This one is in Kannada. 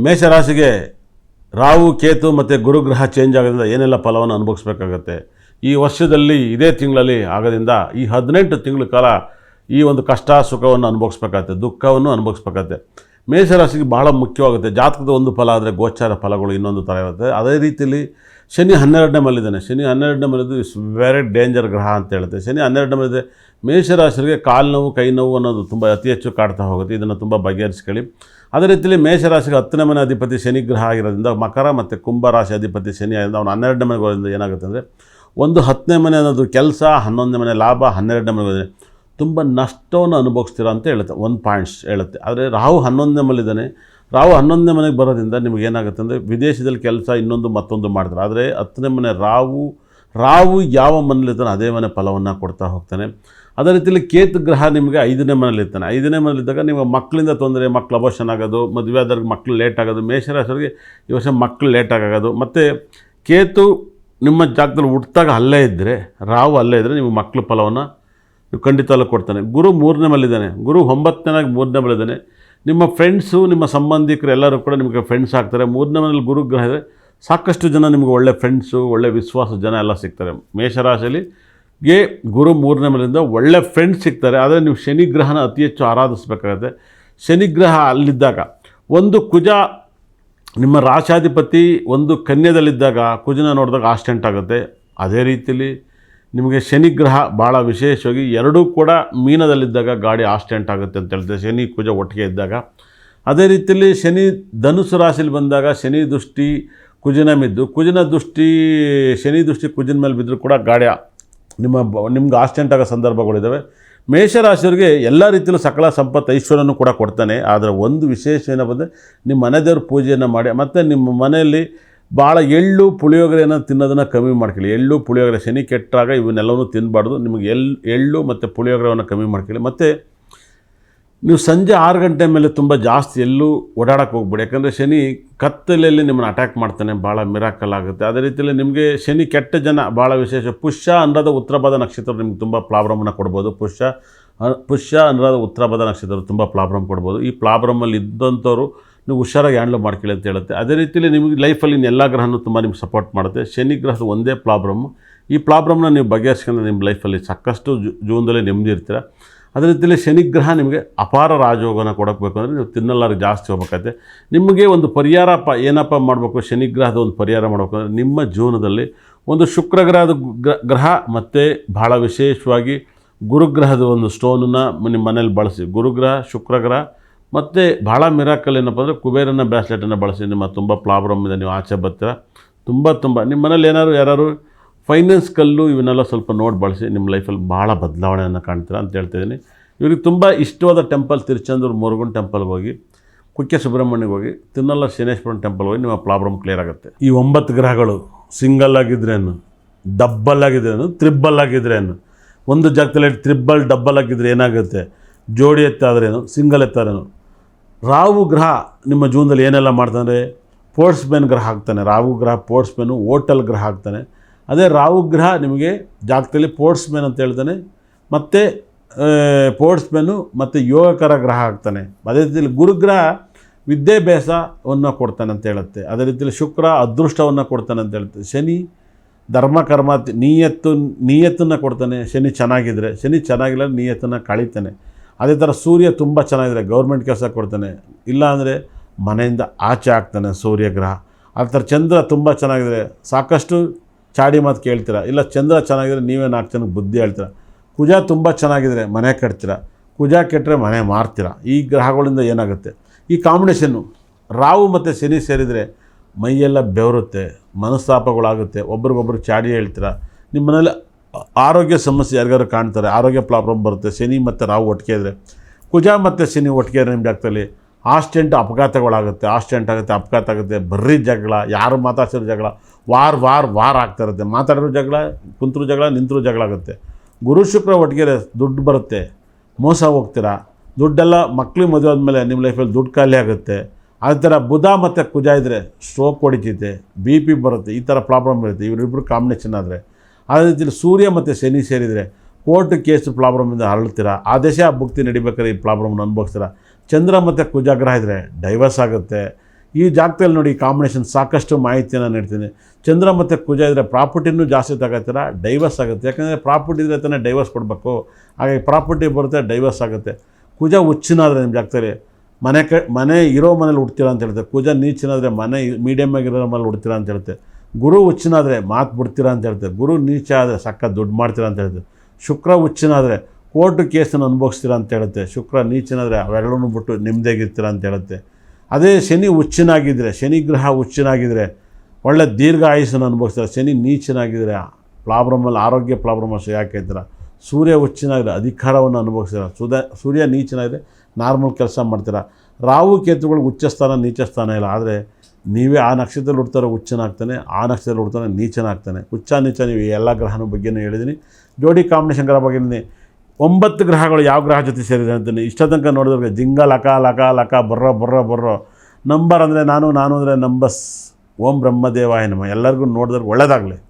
ಮೇಷರಾಶಿಗೆ ರಾಹು ಕೇತು ಮತ್ತು ಗುರುಗ್ರಹ ಚೇಂಜ್ ಆಗೋದ್ರಿಂದ ಏನೆಲ್ಲ ಫಲವನ್ನು ಅನುಭವಿಸ್ಬೇಕಾಗತ್ತೆ, ಈ ವರ್ಷದಲ್ಲಿ ಇದೇ ತಿಂಗಳಲ್ಲಿ ಆಗೋದ್ರಿಂದ ಈ 18 ತಿಂಗಳ ಕಾಲ ಈ ಒಂದು ಕಷ್ಟ ಸುಖವನ್ನು ಅನುಭವಿಸ್ಬೇಕಾಗತ್ತೆ, ದುಃಖವನ್ನು ಅನುಭವಿಸ್ಬೇಕಾಗತ್ತೆ. ಮೇಷರಾಶಿಗೆ ಬಹಳ ಮುಖ್ಯವಾಗುತ್ತೆ. ಜಾತಕದ ಒಂದು ಫಲ ಆದರೆ ಗೋಚಾರ ಫಲಗಳು ಇನ್ನೊಂದು ಥರ ಇರುತ್ತೆ. ಅದೇ ರೀತಿಯಲ್ಲಿ ಶನಿ 12ನೇ ಮಲ್ಲಿದ್ದಾನೆ. ಶನಿ 12ನೇ ಮಲ್ಲಿದ್ದು ಇಸ್ ವೆರಿ ಡೇಂಜರ್ ಗ್ರಹ ಅಂತ ಹೇಳುತ್ತೆ. ಶನಿ 12ನೇ ಮಲ್ಲಿದೆ ಮೇಷರಾಶಿಗೆ ಕಾಲು ನೋವು ಕೈ ನೋವು ಅನ್ನೋದು ತುಂಬ ಅತಿ ಹೆಚ್ಚು ಕಾಡ್ತಾ ಹೋಗುತ್ತೆ. ಇದನ್ನು ತುಂಬ ಬಗೆಹರಿಸ್ಕೊಳ್ಳಿ. ಅದೇ ರೀತಿಯಲ್ಲಿ ಮೇಷರಾಶಿಗೆ 10ನೇ ಮನೆ ಅಧಿಪತಿ ಶನಿ ಗ್ರಹ ಆಗಿರೋದ್ರಿಂದ ಮಕರ ಮತ್ತು ಕುಂಭ ರಾಶಿ ಅಧಿಪತಿ ಶನಿ ಆಗಿರೋದ್ರಿಂದ ಅವನು 12ನೇ ಮನೆಗೆ ಹೋಗೋದ್ರಿಂದ ಏನಾಗುತ್ತೆ ಅಂದರೆ ಒಂದು 10ನೇ ಮನೆ ಅನ್ನೋದು ಕೆಲಸ, 11ನೇ ಮನೆ ಲಾಭ, 12ನೇ ಮನೆಗೆ ಹೋದರೆ ತುಂಬ ನಷ್ಟವನ್ನು ಅನುಭವಿಸ್ತೀರ ಅಂತ ಹೇಳುತ್ತೆ. ಒಂದು ಪಾಯಿಂಟ್ಸ್ ಹೇಳುತ್ತೆ. ಆದರೆ ರಾಹು 11ನೇ ಮನೆಯಲ್ಲಿದ್ದಾನೆ. ರಾಹು 11ನೇ ಮನೆಗೆ ಬರೋದ್ರಿಂದ ನಿಮಗೆ ಏನಾಗುತ್ತೆ ಅಂದರೆ ವಿದೇಶದಲ್ಲಿ ಕೆಲಸ ಇನ್ನೊಂದು ಮತ್ತೊಂದು ಮಾಡ್ತಾರೆ. ಆದರೆ 10ನೇ ಮನೆ ರಾಹು ಯಾವ ಮನೇಲಿರ್ತಾನೆ ಅದೇ ಮನೆ ಫಲವನ್ನು ಕೊಡ್ತಾ ಹೋಗ್ತಾನೆ. ಅದೇ ರೀತಿಯಲ್ಲಿ ಕೇತು ಗ್ರಹ ನಿಮಗೆ 5ನೇ ಮನೇಲಿರ್ತಾನೆ. 5ನೇ ಮನೇಲಿದ್ದಾಗ ನೀವು ಮಕ್ಕಳಿಂದ ತೊಂದರೆ, ಮಕ್ಕಳು ಅಬೋಷನ್ ಆಗೋದು, ಮದುವೆ ಆದವ್ರಿಗೆ ಮಕ್ಕಳು ಲೇಟ್ ಆಗೋದು, ಮೇಷರಾಶಿಯವರಿಗೆ ಈ ವರ್ಷ ಮಕ್ಕಳು ಲೇಟಾಗಿ ಆಗೋದು. ಮತ್ತು ಕೇತು ನಿಮ್ಮ ಜಾಗದಲ್ಲಿ ಹುಟ್ಟಿದಾಗ ಅಲ್ಲೇ ಇದ್ದರೆ, ರಾಹು ಅಲ್ಲೇ ಇದ್ದರೆ ನೀವು ಮಕ್ಕಳ ಫಲವನ್ನು ನೀವು ಖಂಡಿತವೂ ಕೊಡ್ತಾನೆ. ಗುರು 3ನೇ ಮನೇಲಿದ್ದಾನೆ. ಗುರು 9ನೇನಾಗಿ 3ನೇ ಮನೇಲಿದ್ದಾನೆ. ನಿಮ್ಮ ಫ್ರೆಂಡ್ಸು, ನಿಮ್ಮ ಸಂಬಂಧಿಕರು ಎಲ್ಲರೂ ಕೂಡ ನಿಮಗೆ ಫ್ರೆಂಡ್ಸ್ ಆಗ್ತಾರೆ. 3ನೇ ಮನೇಲಿ ಗುರುಗ್ರಹ ಇದೆ. ಸಾಕಷ್ಟು ಜನ ನಿಮಗೆ ಒಳ್ಳೆ ಫ್ರೆಂಡ್ಸು, ಒಳ್ಳೆ ವಿಶ್ವಾಸ ಜನ ಎಲ್ಲ ಸಿಗ್ತಾರೆ. ಮೇಷರಾಶಿಯಲ್ಲಿ ಗುರು 3ನೇ ಮನೆಯಿಂದ ಒಳ್ಳೆ ಫ್ರೆಂಡ್ಸ್ ಸಿಗ್ತಾರೆ. ಆದರೆ ನೀವು ಶನಿಗ್ರಹನ ಅತಿ ಹೆಚ್ಚು ಆರಾಧಿಸಬೇಕಾಗತ್ತೆ. ಶನಿಗ್ರಹ ಅಲ್ಲಿದ್ದಾಗ ಒಂದು ಕುಜ ನಿಮ್ಮ ರಾಶಾಧಿಪತಿ ಒಂದು ಕನ್ಯದಲ್ಲಿದ್ದಾಗ ಕುಜನ ನೋಡಿದಾಗ ಆಕ್ಸಿಡೆಂಟ್ ಆಗುತ್ತೆ. ಅದೇ ರೀತಿಯಲ್ಲಿ ನಿಮಗೆ ಶನಿಗ್ರಹ ಭಾಳ ವಿಶೇಷವಾಗಿ ಎರಡೂ ಕೂಡ ಮೀನದಲ್ಲಿದ್ದಾಗ ಗಾಡಿ ಆಕ್ಸಿಡೆಂಟ್ ಆಗುತ್ತೆ ಅಂತ ಹೇಳ್ತಾರೆ, ಶನಿ ಕುಜ ಒಟ್ಟಿಗೆ ಇದ್ದಾಗ. ಅದೇ ರೀತಿಯಲ್ಲಿ ಶನಿ ಧನುಸು ರಾಶಿಯಲ್ಲಿ ಬಂದಾಗ ಶನಿ ದೃಷ್ಟಿ ಕುಜನ ಮಿದ್ದು, ಕುಜನ ದೃಷ್ಟಿ ಶನಿ ದೃಷ್ಟಿ ಕುಜನ ಮೇಲೆ ಬಿದ್ದರೂ ಕೂಡ ಗಾಡಿ ನಿಮ್ಗೆ ಆಕ್ಸಿಡೆಂಟ್ ಆಗೋ ಸಂದರ್ಭಗಳಿದ್ದಾವೆ. ಮೇಷರಾಶಿಯವರಿಗೆ ಎಲ್ಲ ರೀತಿಯಲ್ಲೂ ಸಕಲ ಸಂಪತ್ತು ಐಶ್ವರ್ಯನೂ ಕೂಡ ಕೊಡ್ತಾನೆ. ಆದರೆ ಒಂದು ವಿಶೇಷ ಏನಪ್ಪ ಅಂದರೆ ನಿಮ್ಮ ಮನೆ ದೇವ್ರ ಪೂಜೆಯನ್ನು ಮಾಡಿ, ಮತ್ತು ನಿಮ್ಮ ಮನೆಯಲ್ಲಿ ಭಾಳ ಎಳ್ಳು ಪುಳಿಯೋಗರೆಯನ್ನು ತಿನ್ನೋದನ್ನು ಕಮ್ಮಿ ಮಾಡ್ಕೊಳ್ಳಿ. ಎಳ್ಳು ಪುಳಿಯೋಗರೆ ಶನಿ ಕೆಟ್ಟಾಗ ಇವನ್ನೆಲ್ಲವೂ ತಿನ್ನಬಾರ್ದು. ನಿಮಗೆ ಎಳ್ಳು ಮತ್ತು ಪುಳಿಯೋಗರೆಯನ್ನು ಕಮ್ಮಿ ಮಾಡ್ಕೊಳ್ಳಿ. ಮತ್ತು ನೀವು ಸಂಜೆ 6 ಗಂಟೆ ಮೇಲೆ ತುಂಬ ಜಾಸ್ತಿ ಎಲ್ಲೂ ಓಡಾಡೋಕ್ಕೆ ಹೋಗ್ಬೇಡಿ. ಯಾಕಂದರೆ ಶನಿ ಕತ್ತಲೆಯಲ್ಲಿ ನಿಮ್ಮನ್ನು ಅಟ್ಯಾಕ್ ಮಾಡ್ತಾನೆ, ಭಾಳ ಮಿರಾಕಲ್ ಆಗುತ್ತೆ. ಅದೇ ರೀತಿಯಲ್ಲಿ ನಿಮಗೆ ಶನಿ ಕೆಟ್ಟ ಜನ ಭಾಳ ವಿಶೇಷ. ಪುಷ್ಯ ಅನ್ನೋದು ಉತ್ತರಭಾದ ನಕ್ಷತ್ರ ನಿಮ್ಗೆ ತುಂಬ ಪ್ರಾಬ್ಲಮನ್ನು ಕೊಡ್ಬೋದು. ಪುಷ್ಯ ಅನ್ನೋದು ಉತ್ತರಭಾದ ನಕ್ಷತ್ರ ತುಂಬ ಪ್ರಾಬ್ಲಮ್ ಕೊಡ್ಬೋದು. ಈ ಪ್ರಾಬ್ಲಮಲ್ಲಿ ಇದ್ದಂಥವ್ರು ನೀವು ಹುಷಾರಾಗಿ ಹ್ಯಾಂಡ್ಲ್ ಮಾಡ್ಕೊಳ್ಳಿ ಅಂತ ಹೇಳುತ್ತೆ. ಅದೇ ರೀತಿಯಲ್ಲಿ ನಿಮಗೆ ಲೈಫಲ್ಲಿ ಎಲ್ಲ ಗ್ರಹನೂ ತುಂಬ ನಿಮ್ಗೆ ಸಪೋರ್ಟ್ ಮಾಡುತ್ತೆ. ಶನಿ ಗ್ರಹದ ಒಂದೇ ಪ್ರಾಬ್ಲಮ್ಮು. ಈ ಪ್ರಾಬ್ಲಮ್ನ ನೀವು ಬಗೆಹರಿಸ್ಕೊಂಡು ನಿಮ್ಮ ಲೈಫಲ್ಲಿ ಸಾಕಷ್ಟು ಜೀವನದಲ್ಲಿ ನೆಮ್ಮದಿ ಇರ್ತೀರ. ಅದೇ ರೀತಿಯಲ್ಲಿ ಶನಿಗ್ರಹ ನಿಮಗೆ ಅಪಾರ ರಾಜಯೋಗನ ಕೊಡಬೇಕು ಅಂದರೆ ನೀವು ತಿನ್ನಲಾರಿಗೆ ಜಾಸ್ತಿ ಹೋಗ್ಬೇಕಾಗುತ್ತೆ. ನಿಮಗೆ ಒಂದು ಪರಿಹಾರ ಏನಪ್ಪ ಮಾಡಬೇಕು, ಶನಿಗ್ರಹದ ಒಂದು ಪರಿಹಾರ ಮಾಡಬೇಕು ಅಂದರೆ ನಿಮ್ಮ ಜೀವನದಲ್ಲಿ ಒಂದು ಶುಕ್ರಗ್ರಹದ ಗ್ರಹ ಮತ್ತು ಭಾಳ ವಿಶೇಷವಾಗಿ ಗುರುಗ್ರಹದ ಒಂದು ಸ್ಟೋನನ್ನು ನಿಮ್ಮ ಮನೇಲಿ ಬಳಸಿ. ಗುರುಗ್ರಹ, ಶುಕ್ರಗ್ರಹ ಮತ್ತು ಭಾಳ ಮಿರಾಕಲ್ ಏನಪ್ಪ ಅಂದರೆ ಕುಬೇರನ ಬ್ರಾಸ್ಲೆಟನ್ನು ಬಳಸಿ. ನಿಮ್ಮ ತುಂಬ ಪ್ರಾಬ್ಲಮ್ ಇದೆ, ನೀವು ಆಚೆ ಬರ್ತೀರ. ತುಂಬ ನಿಮ್ಮ ಮನೇಲಿ ಯಾರು ಫೈನಾನ್ಸ್ ಕಲ್ಲು ಇವನ್ನೆಲ್ಲ ಸ್ವಲ್ಪ ನೋಡಿ ಬಳಸಿ. ನಿಮ್ಮ ಲೈಫಲ್ಲಿ ಭಾಳ ಬದಲಾವಣೆಯನ್ನು ಕಾಣ್ತೀರಾ ಅಂತ ಹೇಳ್ತಾಯಿದ್ದೀನಿ. ಇವ್ರಿಗೆ ತುಂಬ ಇಷ್ಟವಾದ ಟೆಂಪಲ್ ತಿರುಚಂದೂರು ಮುರುಗನ್ ಟೆಂಪಲ್ಗೆ ಹೋಗಿ, ಕುಕ್ಕೆ ಸುಬ್ರಹ್ಮಣ್ಯಗೆ ಹೋಗಿ, ತಿನ್ನಲ್ಲ ಶನೇಶ್ವರನ ಟೆಂಪಲ್ಗೆ ಹೋಗಿ ನಿಮ್ಮ ಪ್ರಾಬ್ಲಮ್ ಕ್ಲಿಯರ್ ಆಗುತ್ತೆ. ಈ 9 ಗ್ರಹಗಳು ಸಿಂಗಲ್ ಆಗಿದ್ರೇನು, ಡಬ್ಬಲ್ ಆಗಿದ್ರೇನು, ತ್ರಿಬ್ಬಲ್ ಆಗಿದ್ರೇನು, ಒಂದು ಜಾಗದಲ್ಲಿ ತ್ರಿಬ್ಬಲ್ ಡಬ್ಬಲ್ ಆಗಿದ್ರೆ ಏನಾಗುತ್ತೆ, ಜೋಡಿ ಎತ್ತಾದ್ರೇನು, ಸಿಂಗಲ್ ಎತ್ತಾರೇನು. ರಾಹು ಗ್ರಹ ನಿಮ್ಮ ಜೀವನದಲ್ಲಿ ಏನೆಲ್ಲ ಮಾಡ್ತಾನೆ, ಸ್ಪೋರ್ಟ್ಸ್ ಮ್ಯಾನ್ ಗ್ರಹ ಆಗ್ತಾನೆ. ರಾಹು ಗ್ರಹ ಸ್ಪೋರ್ಟ್ಸ್ ಮ್ಯಾನು, ಹೋಟೆಲ್ ಗ್ರಹ ಆಗ್ತಾನೆ. ಅದೇ ರಾಹು ಗ್ರಹ ನಿಮಗೆ ಜಾಗದಲ್ಲಿ ಸ್ಪೋರ್ಟ್ಸ್ ಮ್ಯಾನ್ ಅಂತ ಹೇಳ್ತಾನೆ, ಮತ್ತು ಸ್ಪೋರ್ಟ್ಸ್ ಮ್ಯಾನು ಮತ್ತು ಯೋಗಕರ ಗ್ರಹ ಆಗ್ತಾನೆ. ಅದೇ ರೀತಿಯಲ್ಲಿ ಗುರುಗ್ರಹ ವಿದ್ಯಾಭ್ಯಾಸವನ್ನು ಕೊಡ್ತಾನೆ ಅಂತ ಹೇಳುತ್ತೆ. ಅದೇ ರೀತಿಯಲ್ಲಿ ಶುಕ್ರ ಅದೃಷ್ಟವನ್ನು ಕೊಡ್ತಾನೆ ಅಂತ ಹೇಳುತ್ತೆ. ಶನಿ ಧರ್ಮಕರ್ಮ ನಿಯತ್ತನ್ನು ಕೊಡ್ತಾನೆ. ಶನಿ ಚೆನ್ನಾಗಿದ್ದರೆ, ಶನಿ ಚೆನ್ನಾಗಿಲ್ಲ ನಿಯತ್ತನ್ನು ಕಳೀತಾನೆ. ಅದೇ ಥರ ಸೂರ್ಯ ತುಂಬ ಚೆನ್ನಾಗಿದ್ರೆ ಗೌರ್ಮೆಂಟ್ ಕೆಲಸ ಕೊಡ್ತಾನೆ, ಇಲ್ಲ ಅಂದರೆ ಮನೆಯಿಂದ ಆಚೆ ಆಗ್ತಾನೆ ಸೂರ್ಯಗ್ರಹ. ಅದೇ ಥರ ಚಂದ್ರ ತುಂಬ ಚೆನ್ನಾಗಿದ್ರೆ ಸಾಕಷ್ಟು ಚಾಡಿ ಮಾತು ಕೇಳ್ತೀರ, ಇಲ್ಲ ಚಂದ್ರ ಚೆನ್ನಾಗಿದ್ರೆ ನೀವೇ 4 ಜನಕ್ಕೆ ಬುದ್ಧಿ ಹೇಳ್ತೀರ. ಕುಜ ತುಂಬ ಚೆನ್ನಾಗಿದ್ರೆ ಮನೆ ಕಟ್ತೀರ, ಕುಜ ಕೆಟ್ಟರೆ ಮನೆ ಮಾರ್ತೀರ. ಈ ಗ್ರಹಗಳಿಂದ ಏನಾಗುತ್ತೆ, ಈ ಕಾಂಬಿನೇಷನ್ನು ರಾಹು ಮತ್ತು ಶನಿ ಸೇರಿದರೆ ಮೈಯೆಲ್ಲ ಬೆವರುತ್ತೆ, ಮನಸ್ತಾಪಗಳಾಗುತ್ತೆ, ಒಬ್ರಿಗೊಬ್ರು ಚಾಡಿ ಹೇಳ್ತೀರ. ನಿಮ್ಮ ಮನೇಲಿ ಆರೋಗ್ಯ ಸಮಸ್ಯೆ ಯಾರಿಗಾರು ಕಾಣ್ತಾರೆ, ಆರೋಗ್ಯ ಪ್ರಾಬ್ಲಮ್ ಬರುತ್ತೆ. ಶನಿ ಮತ್ತು ರಾಹು ಒಟ್ಟಿಗೆ ಇದ್ದರೆ, ಕುಜ ಮತ್ತು ಶನಿ ಒಟ್ಟಿಗೆ ಇದ್ರೆ ನಿಮ್ಮ ಜಾಗದಲ್ಲಿ ಅಪಘಾತಗಳಾಗುತ್ತೆ, ಅಪಘಾತ ಆಗುತ್ತೆ, ಬರ್ರಿ ಜಗಳ, ಯಾರು ಮಾತಾಡ್ಸಿರೋ ಜಗಳ, ವಾರ್ ಆಗ್ತಾ ಇರುತ್ತೆ. ಮಾತಾಡಿರೋ ಜಗಳ, ಕುಂತರೂ ಜಗಳ, ನಿಂತರೂ ಜಗಳ ಆಗುತ್ತೆ. ಗುರು ಶುಕ್ರ ಒಟ್ಟಿಗೆ ದುಡ್ಡು ಬರುತ್ತೆ, ಮೋಸ ಹೋಗ್ತೀರಾ. ದುಡ್ಡೆಲ್ಲ ಮಕ್ಳಿಗೆ ಮದುವೆ ಆದಮೇಲೆ ನಿಮ್ಮ ಲೈಫಲ್ಲಿ ದುಡ್ಡು ಖಾಲಿ ಆಗುತ್ತೆ. ಅದೇ ಥರ ಬುಧ ಮತ್ತು ಕುಜ ಇದ್ದರೆ ಸ್ಟ್ರೋಕ್ ಹೊಡಿತೈತೆ, BP ಬರುತ್ತೆ, ಈ ಥರ ಪ್ರಾಬ್ಲಮ್ ಇರುತ್ತೆ ಇವರಿಬ್ಬರು ಕಾಂಬಿನೇಷನ್ ಆದರೆ. ಅದೇ ರೀತಿಯಲ್ಲಿ ಸೂರ್ಯ ಮತ್ತು ಶನಿ ಸೇರಿದರೆ ಕೋರ್ಟ್ ಕೇಸು ಪ್ರಾಬ್ಲಮಿಂದ ಹರಳ್ತೀರ. ಆದೇಶ ಭುಕ್ತಿ ನಡಿಬೇಕಾದ್ರೆ ಈ ಪ್ರಾಬ್ಲಮ್ನ ಅನುಭವಿಸ್ತೀರ. ಚಂದ್ರ ಮತ್ತು ಕುಜ ಗ್ರಹ ಇದ್ದರೆ ಡೈವರ್ಸ್ ಆಗುತ್ತೆ, ಈ ಜಾಗದಲ್ಲಿ ನೋಡಿ ಕಾಂಬಿನೇಷನ್ ಸಾಕಷ್ಟು ಮಾಹಿತಿಯನ್ನು ನೀಡ್ತೀನಿ. ಚಂದ್ರ ಮತ್ತು ಕುಜ ಇದ್ದರೆ ಪ್ರಾಪರ್ಟಿನೂ ಜಾಸ್ತಿ ತಗೋತೀರ, ಡೈವರ್ಸ್ ಆಗುತ್ತೆ. ಯಾಕಂದರೆ ಪ್ರಾಪರ್ಟಿ ಇದ್ದರೆ ತಾನೇ ಡೈವರ್ಸ್ ಕೊಡಬೇಕು, ಹಾಗಾಗಿ ಪ್ರಾಪರ್ಟಿ ಬರುತ್ತೆ, ಡೈವರ್ಸ್ ಆಗುತ್ತೆ. ಕುಜ ಹುಚ್ಚಿನಾದರೆ ನಿಮ್ಮ ಜಾಗದಲ್ಲಿ ಮನೆ ಇರೋ ಮನೇಲಿ ಹುಡ್ತೀರಾ ಅಂತ ಹೇಳ್ತಾರೆ. ಕುಜ ನೀಚನಾದರೆ ಮನೆ ಮೀಡಿಯಮ್ ಆಗಿರೋ ಮನೇಲಿ ಹುಡ್ತೀರಾ ಅಂತ ಹೇಳ್ತೆ. ಗುರು ಹುಚ್ಚಿನಾದರೆ ಮಾತು ಬಿಡ್ತೀರಾ ಅಂತ ಹೇಳ್ತಾರೆ. ಗುರು ನೀಚ ಆದರೆ ಸಕ್ಕ ದುಡ್ಡು ಮಾಡ್ತೀರಾ ಅಂತ ಹೇಳ್ತಾರೆ. ಶುಕ್ರ ಹುಚ್ಚಿನಾದರೆ ಕೋರ್ಟು ಕೇಸನ್ನು ಅನುಭವಿಸ್ತೀರಾ ಅಂತ ಹೇಳುತ್ತೆ. ಶುಕ್ರ ನೀಚನಾದರೆ ಅವೆರಡನ್ನೂ ಬಿಟ್ಟು ನೆಮ್ಮದಿಯಾಗಿರ್ತೀರಾ ಅಂತ ಹೇಳುತ್ತೆ. ಅದೇ ಶನಿ ಹುಚ್ಚಿನಾಗಿದ್ದರೆ, ಶನಿ ಗ್ರಹ ಹುಚ್ಚಿನಾಗಿದ್ದರೆ ಒಳ್ಳೆ ದೀರ್ಘ ಆಯುಸ್ಸನ್ನು ಅನುಭವಿಸ್ತಾರೆ. ಶನಿ ನೀಚನಾಗಿದ್ದರೆ ಪ್ರಾಬ್ಲಮಲ್ಲಿ ಆರೋಗ್ಯ ಪ್ರಾಬ್ಲಮಲ್ಲಿ ಯಾಕೈತೀರ. ಸೂರ್ಯ ಹುಚ್ಚಿನಾಗಿದ್ದರೆ ಅಧಿಕಾರವನ್ನು ಅನುಭವಿಸ್ತೀರ. ಸೂರ್ಯ ನೀಚನಾಗಿದ್ದರೆ ನಾರ್ಮಲ್ ಕೆಲಸ ಮಾಡ್ತೀರ. ರಾಹು ಕೇತುಗಳಿಗೆ ಉಚ್ಚ ಸ್ಥಾನ ನೀಚ ಸ್ಥಾನ ಇಲ್ಲ, ಆದರೆ ನೀವೇ ಆ ನಕ್ಷತ್ರದಲ್ಲಿ ಹುಡ್ತಾರೋ ಹುಚ್ಚನಾಗ್ತಾನೆ, ಆ ನಕ್ಷತ್ರದಲ್ಲಿ ಹುಡ್ತಾನೆ ನೀಚನಾಗ್ತಾನೆ. ಹುಚ್ಚ ನೀಚ ನೀವು ಎಲ್ಲ ಗ್ರಹನ ಬಗ್ಗೆನೂ ಹೇಳಿದ್ದೀನಿ. ಜೋಡಿ ಕಾಂಬಿನೇಷನ್ ಗ್ರಹ ಬಗ್ಗೆ 9 ಗ್ರಹಗಳು ಯಾವ ಗ್ರಹ ಜೊತೆ ಸೇರಿದೆ ಅಂತೀನಿ. ಇಷ್ಟ ತನಕ ನೋಡಿದ್ರೆ ಜಿಂಗ ಲಕ ಲಕ ಲಕ ಬರ್ರೋ ನಂಬರ್ ಅಂದರೆ ನಾನು ಅಂದರೆ ನಂಬಸ್. ಓಂ ಬ್ರಹ್ಮದೇವಾಯ ನಮಃ. ಎಲ್ಲರಿಗೂ ನೋಡಿದ್ರೆ ಒಳ್ಳೆಯದಾಗಲಿ.